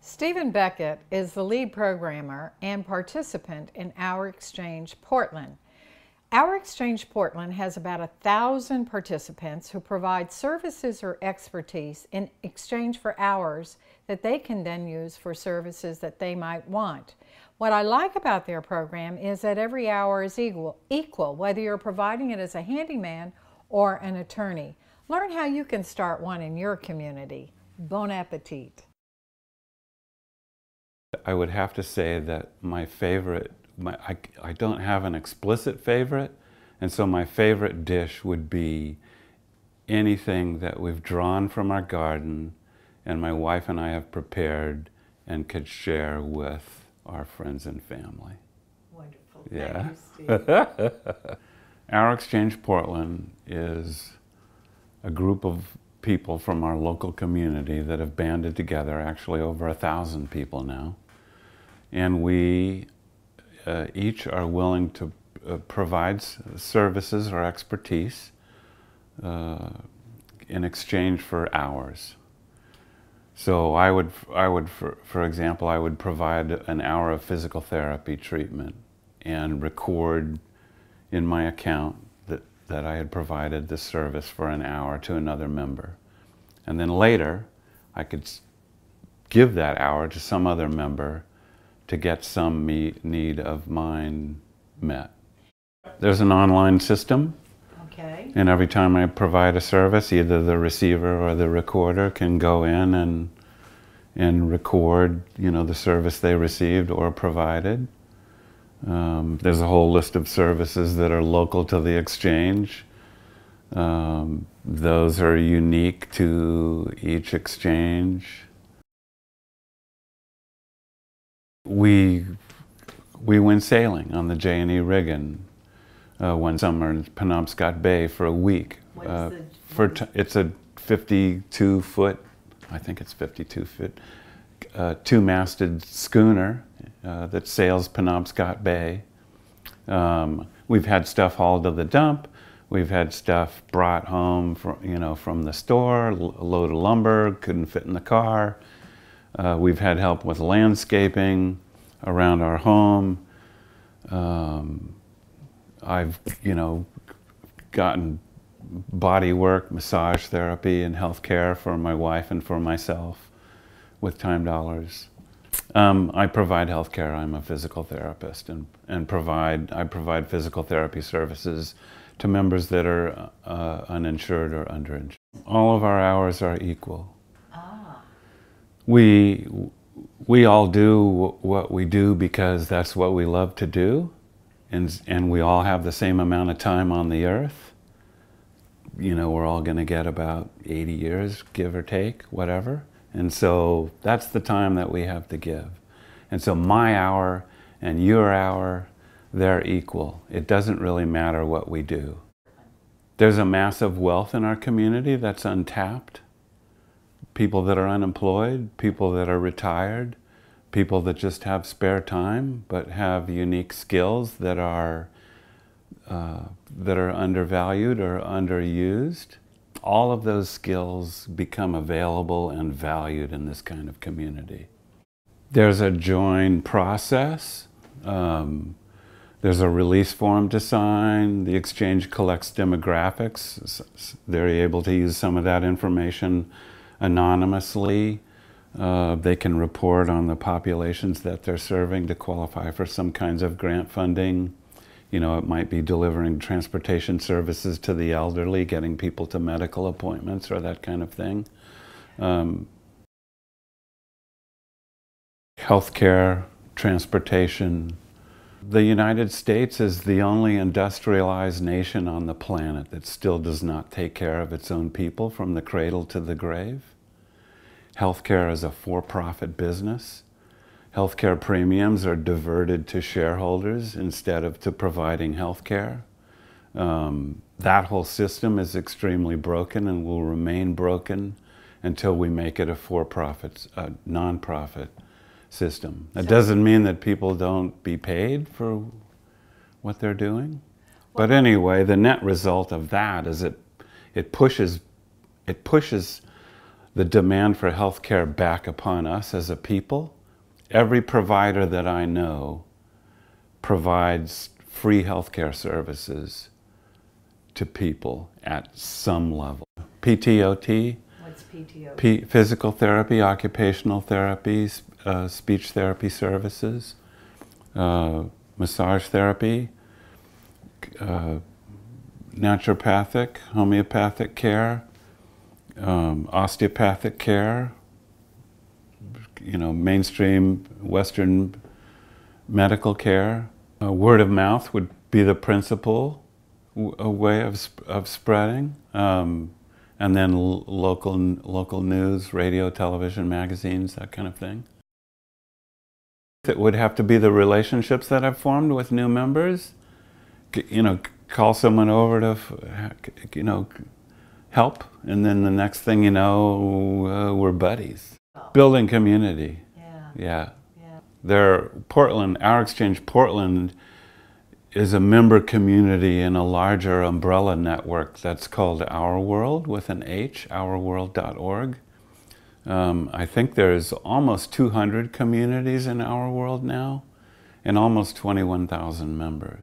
Stephen Beckett is the lead programmer and participant in Our Exchange Portland. Our Exchange Portland has about 1,000 participants who provide services or expertise in exchange for hours that they can then use for services that they might want. What I like about their program is that every hour is equal, whether you're providing it as a handyman or an attorney. Learn how you can start one in your community. Bon appetit. I would have to say that my favorite, I don't have an explicit favorite, and so my favorite dish would be anything that we've drawn from our garden and my wife and I have prepared and could share with our friends and family. Wonderful. Yeah. Thank you, Steve. Our Exchange Portland is a group of people from our local community that have banded together, actually over 1,000 people now. And we each are willing to provide services or expertise in exchange for hours. So I would, for example, I would provide an hour of physical therapy treatment and record in my account that I had provided the service for an hour to another member. And then later, I could give that hour to some other member to get some need of mine met. There's an online system. Okay. And every time I provide a service, either the receiver or the recorder can go in and record, the service they received or provided. There's a whole list of services that are local to the exchange. Those are unique to each exchange. We went sailing on the J&E Riggin one summer in Penobscot Bay for a week. It's a 52-foot, I think it's 52-foot, two-masted schooner that sails Penobscot Bay. We've had stuff hauled to the dump. We've had stuff brought home from the store, a load of lumber, couldn't fit in the car. We've had help with landscaping around our home. I've, gotten body work, massage therapy, and health care for my wife and for myself with time dollars. I provide health care. I'm a physical therapist and I provide physical therapy services to members that are uninsured or underinsured. All of our hours are equal. We all do what we do because that's what we love to do, and we all have the same amount of time on the earth. We're all going to get about 80 years, give or take, whatever. And so that's the time that we have to give. And so my hour and your hour, they're equal. It doesn't really matter what we do. There's a massive wealth in our community that's untapped. People that are unemployed, people that are retired, people that just have spare time but have unique skills that are undervalued or underused. All of those skills become available and valued in this kind of community. There's a join process. There's a release form to sign. The exchange collects demographics. They're able to use some of that information anonymously. They can report on the populations that they're serving to qualify for some kinds of grant funding. It might be delivering transportation services to the elderly, getting people to medical appointments or that kind of thing. Healthcare, transportation. The United States is the only industrialized nation on the planet that still does not take care of its own people from the cradle to the grave. Healthcare is a for-profit business. Healthcare premiums are diverted to shareholders instead of to providing healthcare. That whole system is extremely broken and will remain broken until we make it a for-profit, non-profit system. That doesn't mean that people don't be paid for what they're doing. But anyway, the net result of that is it pushes the demand for healthcare back upon us as a people. Every provider that I know provides free healthcare services to people at some level. PTOT. What's PTOT? Physical therapy, occupational therapy, speech therapy services, massage therapy, naturopathic, homeopathic care, osteopathic care, mainstream Western medical care. Word of mouth would be the principal way of spreading, and then local news, radio, television, magazines, that kind of thing. It would have to be the relationships that I've formed with new members. Call someone over to, help, and then the next thing you know, we're buddies. Building community. Yeah. Our Exchange Portland is a member community in a larger umbrella network that's called hOurworld with an H, hOurworld.org. I think there's almost 200 communities in hOurworld now and almost 21,000 members.